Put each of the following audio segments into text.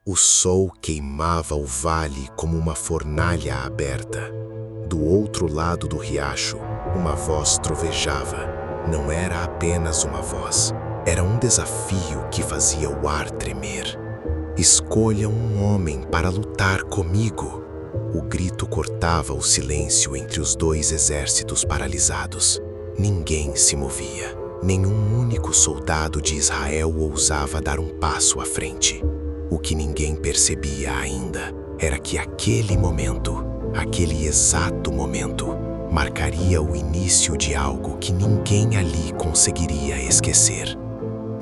O sol queimava o vale como uma fornalha aberta. Do outro lado do riacho, uma voz trovejava. Não era apenas uma voz, era um desafio que fazia o ar tremer. Escolha um homem para lutar comigo. O grito cortava o silêncio entre os dois exércitos paralisados. Ninguém se movia. Nenhum único soldado de Israel ousava dar um passo à frente. O que ninguém percebia ainda era que aquele momento, aquele exato momento, marcaria o início de algo que ninguém ali conseguiria esquecer.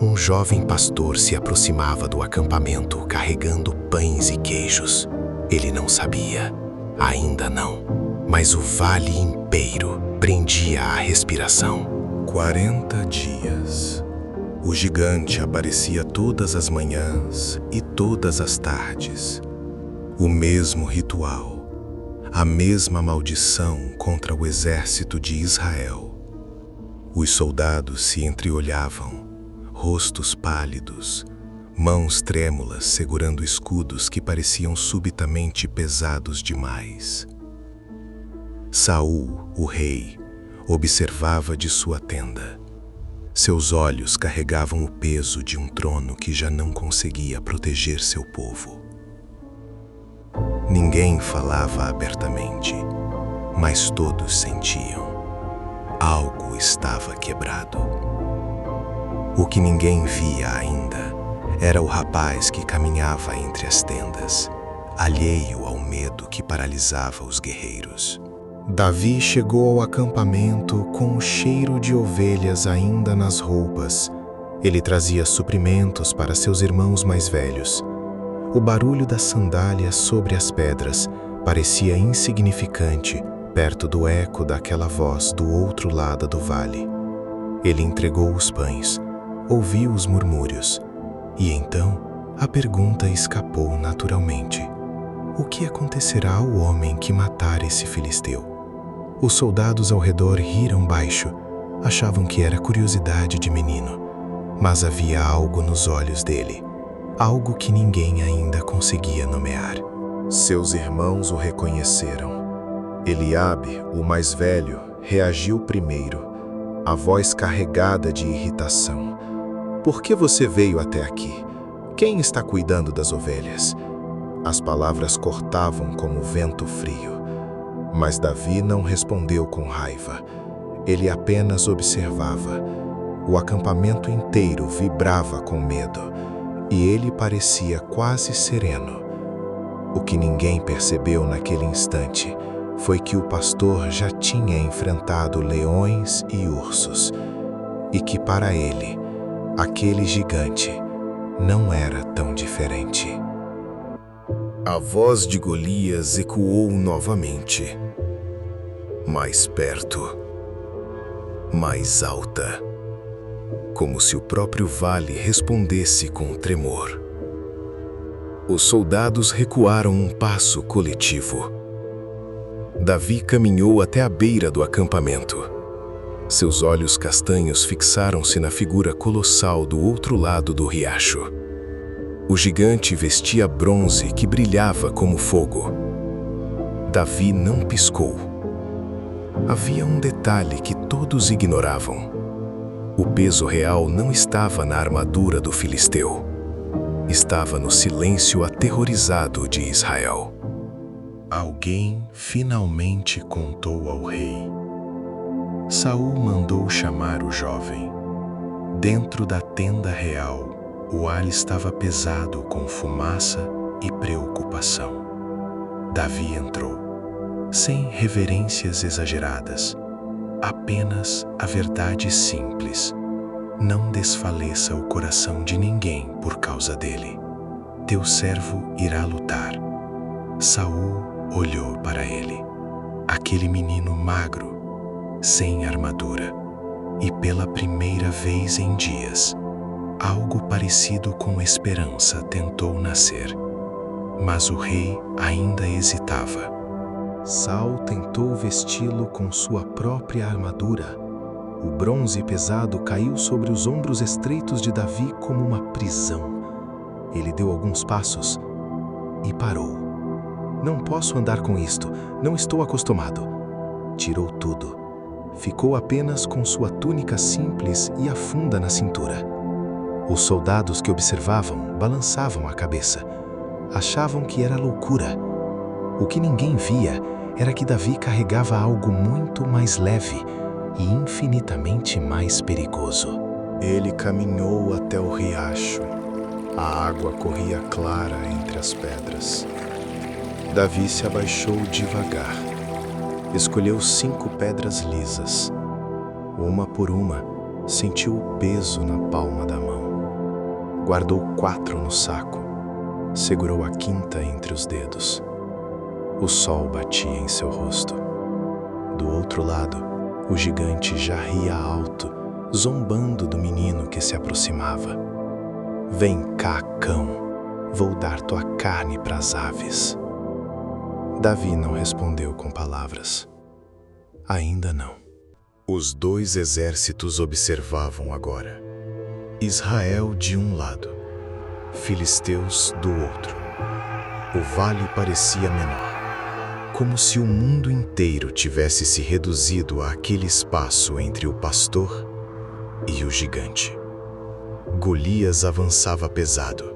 Um jovem pastor se aproximava do acampamento carregando pães e queijos. Ele não sabia, ainda não, mas o vale inteiro prendia a respiração. 40 dias. O gigante aparecia todas as manhãs e todas as tardes. O mesmo ritual, a mesma maldição contra o exército de Israel. Os soldados se entreolhavam, rostos pálidos, mãos trêmulas segurando escudos que pareciam subitamente pesados demais. Saul, o rei, observava de sua tenda. Seus olhos carregavam o peso de um trono que já não conseguia proteger seu povo. Ninguém falava abertamente, mas todos sentiam. Algo estava quebrado. O que ninguém via ainda era o rapaz que caminhava entre as tendas, alheio ao medo que paralisava os guerreiros. Davi chegou ao acampamento com o cheiro de ovelhas ainda nas roupas. Ele trazia suprimentos para seus irmãos mais velhos. O barulho das sandálias sobre as pedras parecia insignificante perto do eco daquela voz do outro lado do vale. Ele entregou os pães, ouviu os murmúrios, e então a pergunta escapou naturalmente. O que acontecerá ao homem que matar esse filisteu? Os soldados ao redor riram baixo, achavam que era curiosidade de menino, mas havia algo nos olhos dele, algo que ninguém ainda conseguia nomear. Seus irmãos o reconheceram. Eliabe, o mais velho, reagiu primeiro, a voz carregada de irritação. Por que você veio até aqui? Quem está cuidando das ovelhas? As palavras cortavam como vento frio. Mas Davi não respondeu com raiva. Ele apenas observava. O acampamento inteiro vibrava com medo, e ele parecia quase sereno. O que ninguém percebeu naquele instante foi que o pastor já tinha enfrentado leões e ursos, e que para ele, aquele gigante não era tão diferente. A voz de Golias ecoou novamente, mais perto, mais alta, como se o próprio vale respondesse com tremor. Os soldados recuaram um passo coletivo. Davi caminhou até a beira do acampamento. Seus olhos castanhos fixaram-se na figura colossal do outro lado do riacho. O gigante vestia bronze que brilhava como fogo. Davi não piscou. Havia um detalhe que todos ignoravam. O peso real não estava na armadura do filisteu. Estava no silêncio aterrorizado de Israel. Alguém finalmente contou ao rei. Saul mandou chamar o jovem. Dentro da tenda real, o ar estava pesado com fumaça e preocupação. Davi entrou, sem reverências exageradas, apenas a verdade simples. Não desfaleça o coração de ninguém por causa dele. Teu servo irá lutar. Saul olhou para ele, aquele menino magro, sem armadura, e pela primeira vez em dias, algo parecido com esperança tentou nascer, mas o rei ainda hesitava. Saul tentou vesti-lo com sua própria armadura. O bronze pesado caiu sobre os ombros estreitos de Davi como uma prisão. Ele deu alguns passos, e parou. Não posso andar com isto, não estou acostumado. Tirou tudo. Ficou apenas com sua túnica simples e a funda na cintura. Os soldados que observavam balançavam a cabeça. Achavam que era loucura. O que ninguém via era que Davi carregava algo muito mais leve e infinitamente mais perigoso. Ele caminhou até o riacho. A água corria clara entre as pedras. Davi se abaixou devagar. Escolheu 5 pedras lisas. Uma por uma, sentiu o peso na palma da mão. Guardou 4 no saco. Segurou a 5ª entre os dedos. O sol batia em seu rosto. Do outro lado, o gigante já ria alto, zombando do menino que se aproximava. Vem cá, cão, vou dar tua carne para as aves. Davi não respondeu com palavras. Ainda não. Os 2 exércitos observavam agora. Israel de um lado, filisteus do outro. O vale parecia menor, como se o mundo inteiro tivesse se reduzido àquele espaço entre o pastor e o gigante. Golias avançava pesado,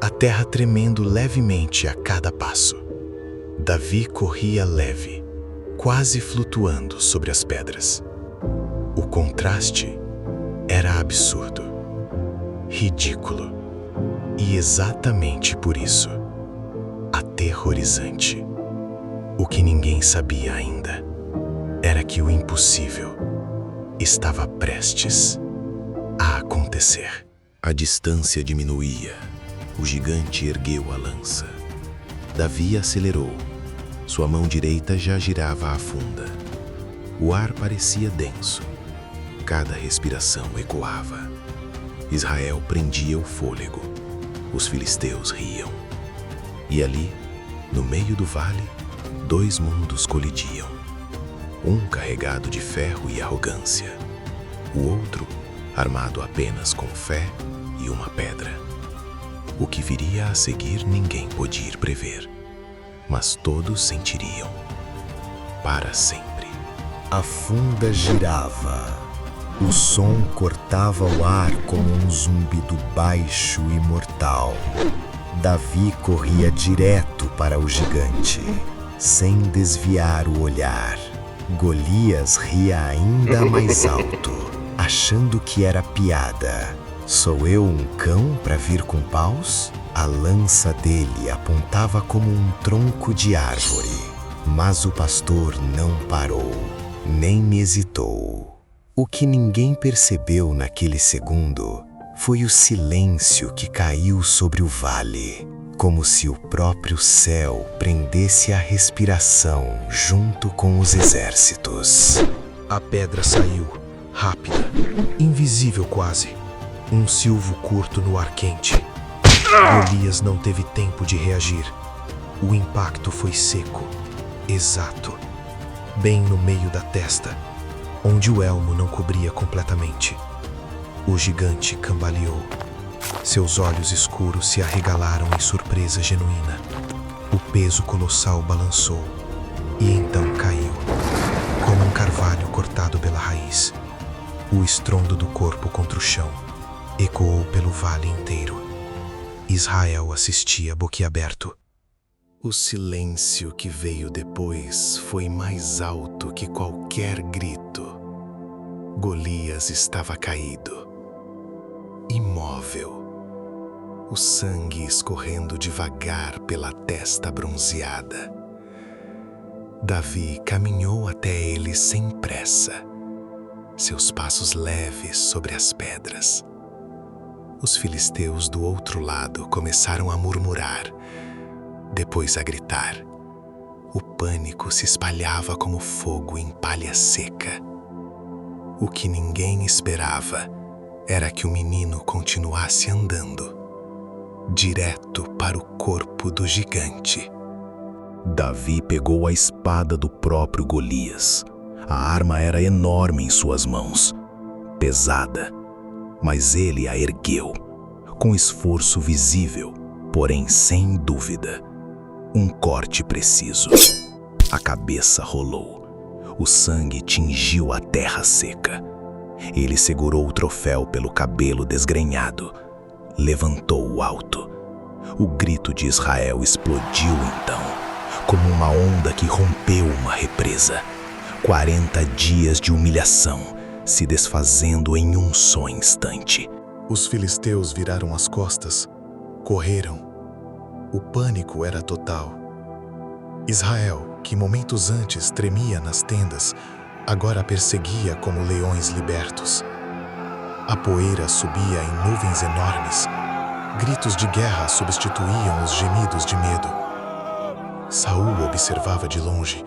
a terra tremendo levemente a cada passo. Davi corria leve, quase flutuando sobre as pedras. O contraste era absurdo, ridículo e exatamente por isso, aterrorizante. O que ninguém sabia ainda era que o impossível estava prestes a acontecer. A distância diminuía. O gigante ergueu a lança. Davi acelerou. Sua mão direita já girava a funda. O ar parecia denso. Cada respiração ecoava. Israel prendia o fôlego. Os filisteus riam. E ali, no meio do vale, 2 mundos colidiam. Um carregado de ferro e arrogância. O outro, armado apenas com fé e uma pedra. O que viria a seguir ninguém podia prever, mas todos sentiriam, para sempre. A funda girava. O som cortava o ar como um zumbido baixo e mortal. Davi corria direto para o gigante, sem desviar o olhar. Golias ria ainda mais alto, achando que era piada. Sou eu um cão para vir com paus? A lança dele apontava como um tronco de árvore, mas o pastor não parou, nem hesitou. O que ninguém percebeu naquele segundo foi o silêncio que caiu sobre o vale, como se o próprio céu prendesse a respiração junto com os exércitos. A pedra saiu, rápida, invisível quase. Um silvo curto no ar quente. Golias não teve tempo de reagir. O impacto foi seco, exato, bem no meio da testa, onde o elmo não cobria completamente. O gigante cambaleou. Seus olhos escuros se arregalaram em surpresa genuína. O peso colossal balançou e então caiu, como um carvalho cortado pela raiz. O estrondo do corpo contra o chão ecoou pelo vale inteiro. Israel assistia boquiaberto. O silêncio que veio depois foi mais alto que qualquer grito. Golias estava caído, imóvel, o sangue escorrendo devagar pela testa bronzeada. Davi caminhou até ele sem pressa, seus passos leves sobre as pedras. Os filisteus do outro lado começaram a murmurar, depois a gritar. O pânico se espalhava como fogo em palha seca. O que ninguém esperava era que o menino continuasse andando, direto para o corpo do gigante. Davi pegou a espada do próprio Golias. A arma era enorme em suas mãos, pesada, mas ele a ergueu, com esforço visível, porém sem dúvida. Um corte preciso. A cabeça rolou. O sangue tingiu a terra seca. Ele segurou o troféu pelo cabelo desgrenhado. Levantou-o alto. O grito de Israel explodiu então, como uma onda que rompeu uma represa. 40 dias de humilhação se desfazendo em um só instante. Os filisteus viraram as costas, correram. O pânico era total. Israel, que momentos antes tremia nas tendas, agora perseguia como leões libertos. A poeira subia em nuvens enormes. Gritos de guerra substituíam os gemidos de medo. Saul observava de longe.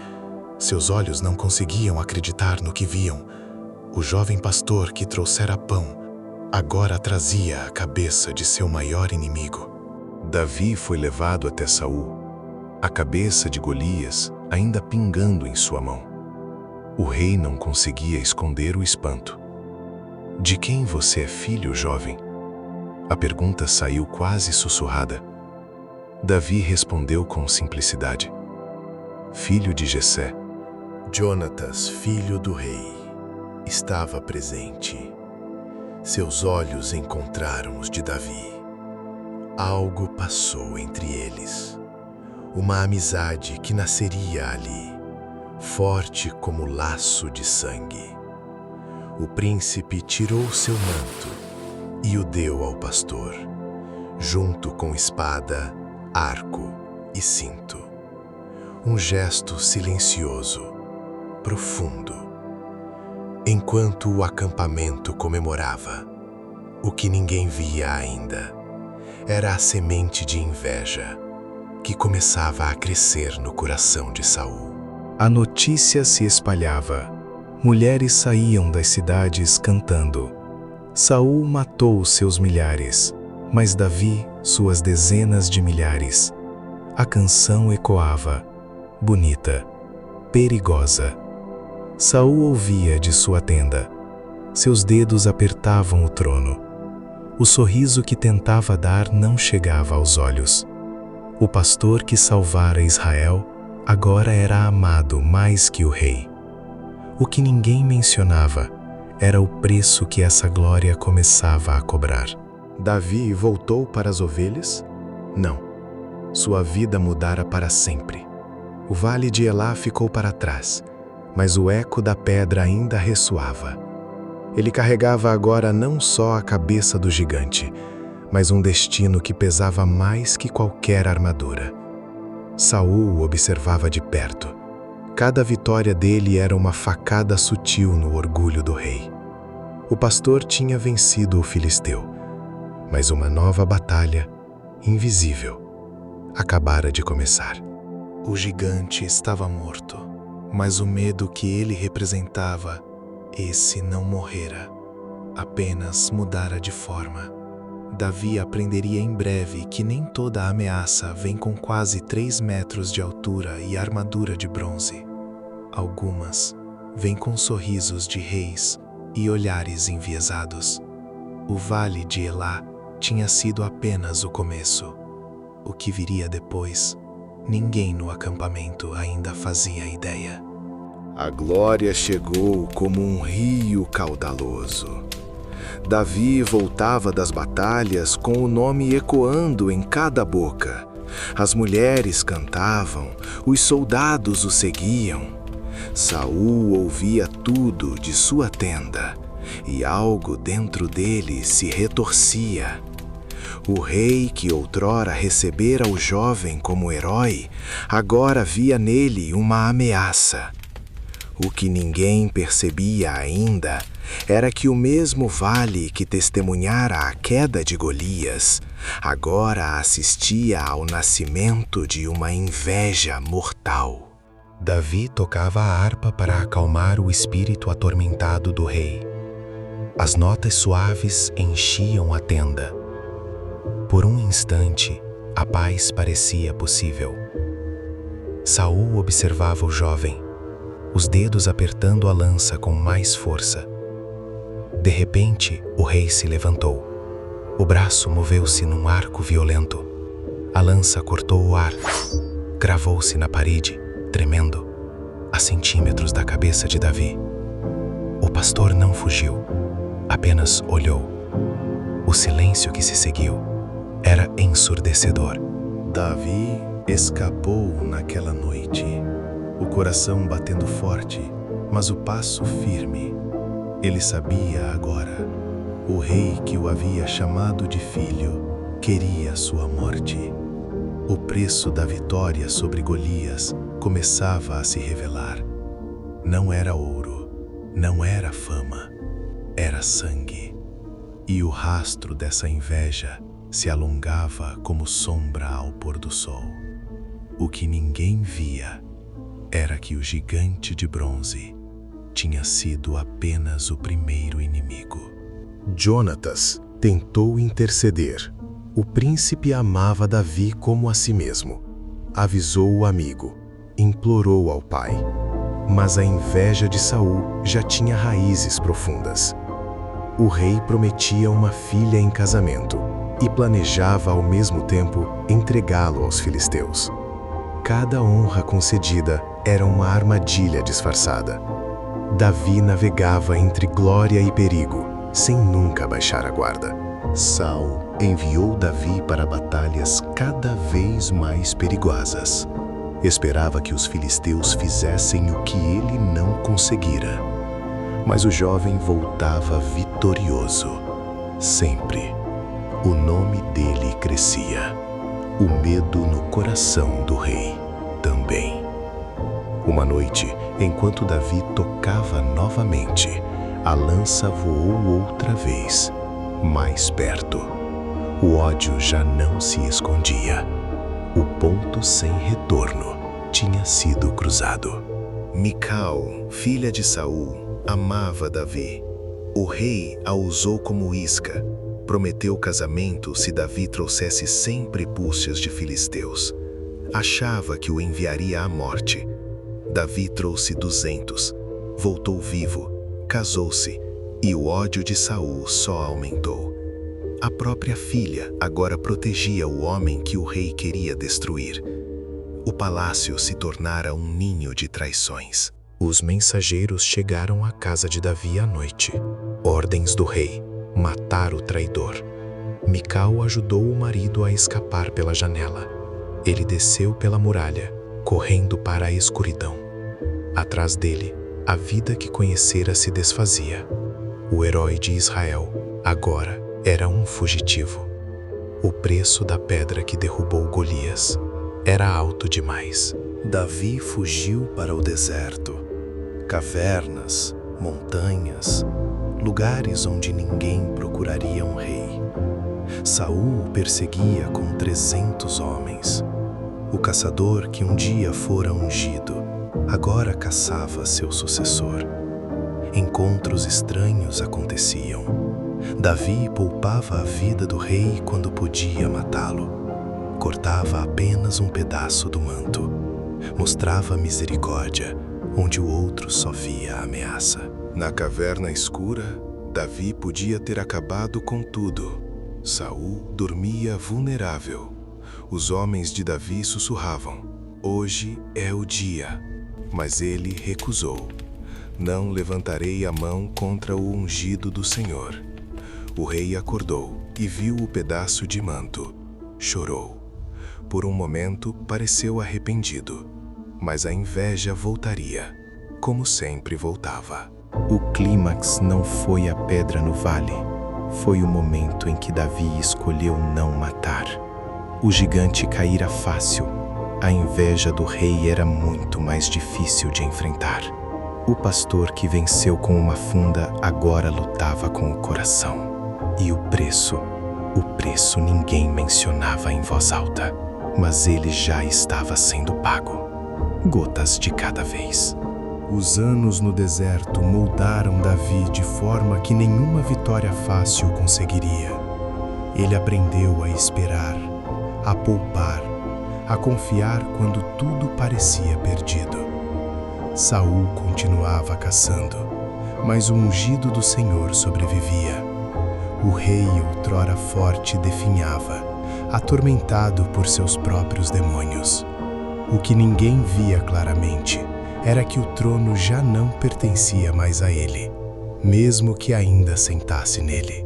Seus olhos não conseguiam acreditar no que viam. O jovem pastor que trouxera pão agora trazia a cabeça de seu maior inimigo. Davi foi levado até Saul, a cabeça de Golias ainda pingando em sua mão. O rei não conseguia esconder o espanto. De quem você é filho, jovem? A pergunta saiu quase sussurrada. Davi respondeu com simplicidade. Filho de Jessé. Jonatas, filho do rei, estava presente. Seus olhos encontraram os de Davi. Algo passou entre eles. Uma amizade que nasceria ali, forte como laço de sangue. O príncipe tirou seu manto e o deu ao pastor, junto com espada, arco e cinto. Um gesto silencioso, profundo. Enquanto o acampamento comemorava, o que ninguém via ainda era a semente de inveja que começava a crescer no coração de Saul. A notícia se espalhava. Mulheres saíam das cidades cantando. Saul matou seus milhares, mas Davi suas dezenas de milhares. A canção ecoava, bonita, perigosa. Saul ouvia de sua tenda. Seus dedos apertavam o trono. O sorriso que tentava dar não chegava aos olhos. O pastor que salvara Israel agora era amado mais que o rei. O que ninguém mencionava era o preço que essa glória começava a cobrar. Davi voltou para as ovelhas? Não. Sua vida mudara para sempre. O vale de Elá ficou para trás, mas o eco da pedra ainda ressoava. Ele carregava agora não só a cabeça do gigante, mas um destino que pesava mais que qualquer armadura. Saul o observava de perto. Cada vitória dele era uma facada sutil no orgulho do rei. O pastor tinha vencido o filisteu, mas uma nova batalha, invisível, acabara de começar. O gigante estava morto, mas o medo que ele representava, esse não morrera, apenas mudara de forma. Davi aprenderia em breve que nem toda ameaça vem com quase 3 metros de altura e armadura de bronze. Algumas vêm com sorrisos de reis e olhares enviesados. O vale de Elá tinha sido apenas o começo. O que viria depois, ninguém no acampamento ainda fazia ideia. A glória chegou como um rio caudaloso. Davi voltava das batalhas com o nome ecoando em cada boca. As mulheres cantavam, os soldados o seguiam. Saul ouvia tudo de sua tenda, e algo dentro dele se retorcia. O rei que outrora recebera o jovem como herói, agora via nele uma ameaça. O que ninguém percebia ainda era que o mesmo vale que testemunhara a queda de Golias, agora assistia ao nascimento de uma inveja mortal. Davi tocava a harpa para acalmar o espírito atormentado do rei. As notas suaves enchiam a tenda. Por um instante, a paz parecia possível. Saul observava o jovem, os dedos apertando a lança com mais força. De repente, o rei se levantou. O braço moveu-se num arco violento. A lança cortou o ar. Cravou-se na parede, tremendo, a centímetros da cabeça de Davi. O pastor não fugiu, apenas olhou. O silêncio que se seguiu era ensurdecedor. Davi escapou naquela noite, o coração batendo forte, mas o passo firme. Ele sabia agora, o rei que o havia chamado de filho queria sua morte. O preço da vitória sobre Golias começava a se revelar. Não era ouro, não era fama, era sangue. E o rastro dessa inveja se alongava como sombra ao pôr do sol. O que ninguém via era que o gigante de bronze tinha sido apenas o primeiro inimigo. Jonatas tentou interceder. O príncipe amava Davi como a si mesmo. Avisou o amigo, implorou ao pai. Mas a inveja de Saul já tinha raízes profundas. O rei prometia uma filha em casamento e planejava ao mesmo tempo entregá-lo aos filisteus. Cada honra concedida era uma armadilha disfarçada. Davi navegava entre glória e perigo, sem nunca baixar a guarda. Saul enviou Davi para batalhas cada vez mais perigosas. Esperava que os filisteus fizessem o que ele não conseguira. Mas o jovem voltava vitorioso. Sempre. O nome dele crescia. O medo no coração do rei também. Uma noite, enquanto Davi tocava novamente, a lança voou outra vez, mais perto. O ódio já não se escondia. O ponto sem retorno tinha sido cruzado. Mical, filha de Saul, amava Davi. O rei a usou como isca. Prometeu casamento se Davi trouxesse 100 prepúcios de filisteus. Achava que o enviaria à morte. Davi trouxe 200. Voltou vivo, casou-se, e o ódio de Saul só aumentou. A própria filha agora protegia o homem que o rei queria destruir. O palácio se tornara um ninho de traições. Os mensageiros chegaram à casa de Davi à noite. Ordens do rei: matar o traidor. Mical ajudou o marido a escapar pela janela. Ele desceu pela muralha, correndo para a escuridão. Atrás dele, a vida que conhecera se desfazia. O herói de Israel agora era um fugitivo. O preço da pedra que derrubou Golias era alto demais. Davi fugiu para o deserto. Cavernas, montanhas, lugares onde ninguém procuraria um rei. Saul o perseguia com 300 homens. O caçador que um dia fora ungido, agora caçava seu sucessor. Encontros estranhos aconteciam. Davi poupava a vida do rei quando podia matá-lo. Cortava apenas um pedaço do manto. Mostrava misericórdia onde o outro só via a ameaça. Na caverna escura, Davi podia ter acabado com tudo. Saul dormia vulnerável. Os homens de Davi sussurravam: hoje é o dia. Mas ele recusou. Não levantarei a mão contra o ungido do Senhor. O rei acordou e viu o pedaço de manto. Chorou. Por um momento pareceu arrependido, mas a inveja voltaria, como sempre voltava. O clímax não foi a pedra no vale, foi o momento em que Davi escolheu não matar. O gigante caíra fácil. A inveja do rei era muito mais difícil de enfrentar. O pastor que venceu com uma funda agora lutava com o coração. E o preço ninguém mencionava em voz alta, mas ele já estava sendo pago, gotas de cada vez. Os anos no deserto moldaram Davi de forma que nenhuma vitória fácil conseguiria. Ele aprendeu a esperar, a poupar, a confiar quando tudo parecia perdido. Saul continuava caçando, mas o ungido do Senhor sobrevivia. O rei outrora forte definhava, atormentado por seus próprios demônios. O que ninguém via claramente era que o trono já não pertencia mais a ele, mesmo que ainda sentasse nele.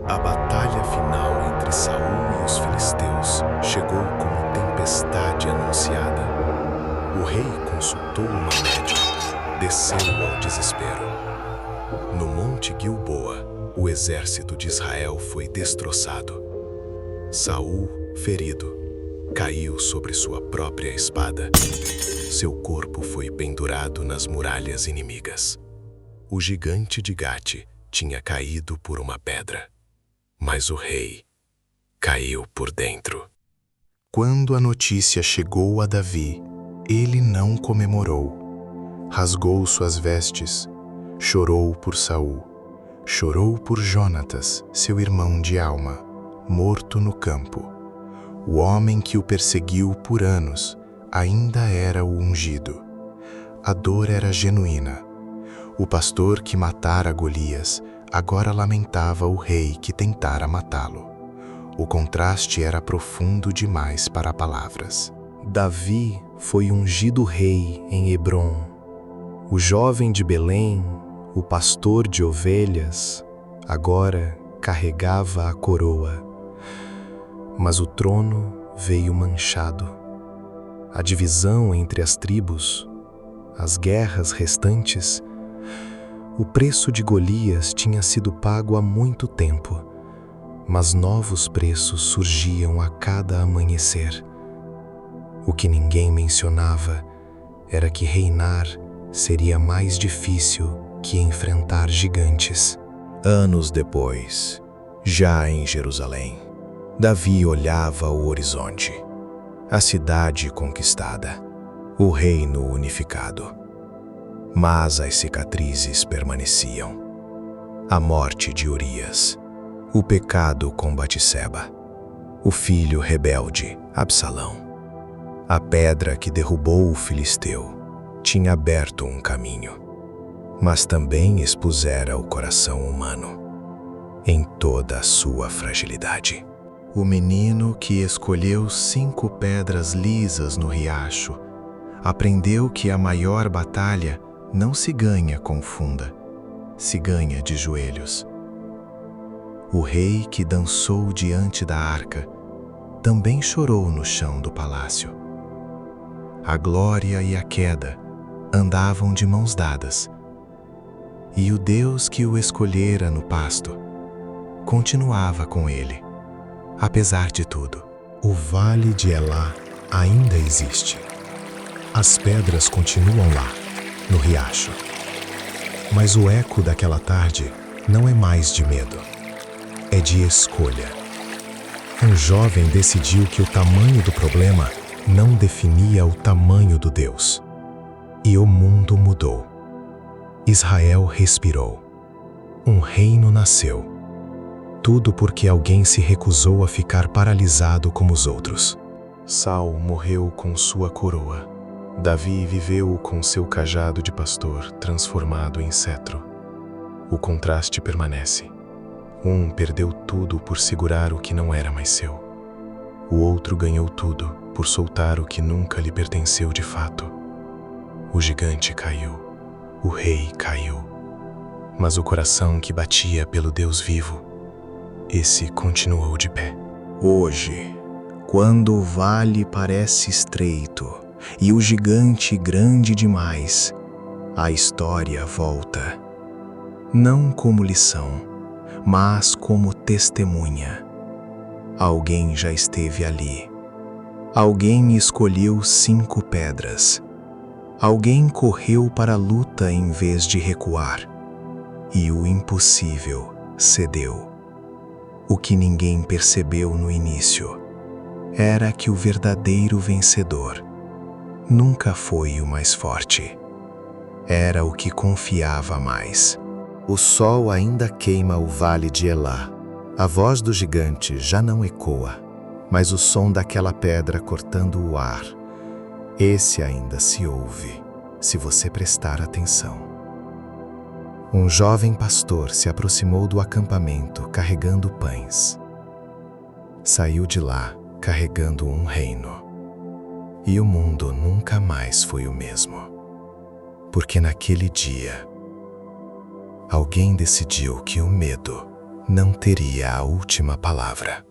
A batalha final entre Saul e os filisteus chegou como tempestade anunciada. O rei consultou uma médium, desceu ao desespero. No Monte Gilboa, o exército de Israel foi destroçado. Saul, ferido, caiu sobre sua própria espada. Seu corpo foi pendurado nas muralhas inimigas. O gigante de Gate tinha caído por uma pedra, mas o rei caiu por dentro. Quando a notícia chegou a Davi, ele não comemorou. Rasgou suas vestes, chorou por Saul, chorou por Jonatas, seu irmão de alma, morto no campo. O homem que o perseguiu por anos ainda era o ungido. A dor era genuína. O pastor que matara Golias agora lamentava o rei que tentara matá-lo. O contraste era profundo demais para palavras. Davi foi ungido rei em Hebrom. O jovem de Belém, o pastor de ovelhas, agora carregava a coroa. Mas o trono veio manchado. A divisão entre as tribos, as guerras restantes, o preço de Golias tinha sido pago há muito tempo, mas novos preços surgiam a cada amanhecer. O que ninguém mencionava era que reinar seria mais difícil que enfrentar gigantes. Anos depois, já em Jerusalém, Davi olhava o horizonte, a cidade conquistada, o reino unificado. Mas as cicatrizes permaneciam. A morte de Urias, o pecado com Batseba, o filho rebelde, Absalão. A pedra que derrubou o filisteu tinha aberto um caminho, mas também expusera o coração humano em toda a sua fragilidade. O menino que escolheu 5 pedras lisas no riacho aprendeu que a maior batalha não se ganha com funda, se ganha de joelhos. O rei que dançou diante da arca também chorou no chão do palácio. A glória e a queda andavam de mãos dadas, e o Deus que o escolhera no pasto continuava com ele, apesar de tudo. O vale de Elá ainda existe. As pedras continuam lá, no riacho. Mas o eco daquela tarde não é mais de medo, é de escolha. Um jovem decidiu que o tamanho do problema não definia o tamanho do Deus. E o mundo mudou. Israel respirou. Um reino nasceu. Tudo porque alguém se recusou a ficar paralisado como os outros. Saul morreu com sua coroa. Davi viveu com seu cajado de pastor transformado em cetro. O contraste permanece. Um perdeu tudo por segurar o que não era mais seu. O outro ganhou tudo por soltar o que nunca lhe pertenceu de fato. O gigante caiu, o rei caiu. Mas o coração que batia pelo Deus vivo, esse continuou de pé. Hoje, quando o vale parece estreito e o gigante grande demais, a história volta. Não como lição, mas como testemunha. Alguém já esteve ali. Alguém escolheu 5 pedras. Alguém correu para a luta em vez de recuar. E o impossível cedeu. O que ninguém percebeu no início era que o verdadeiro vencedor nunca foi o mais forte. Era o que confiava mais. O sol ainda queima o vale de Elá. A voz do gigante já não ecoa, mas o som daquela pedra cortando o ar, esse ainda se ouve, se você prestar atenção. Um jovem pastor se aproximou do acampamento carregando pães. Saiu de lá carregando um reino. E o mundo nunca mais foi o mesmo. Porque naquele dia, alguém decidiu que o medo não teria a última palavra.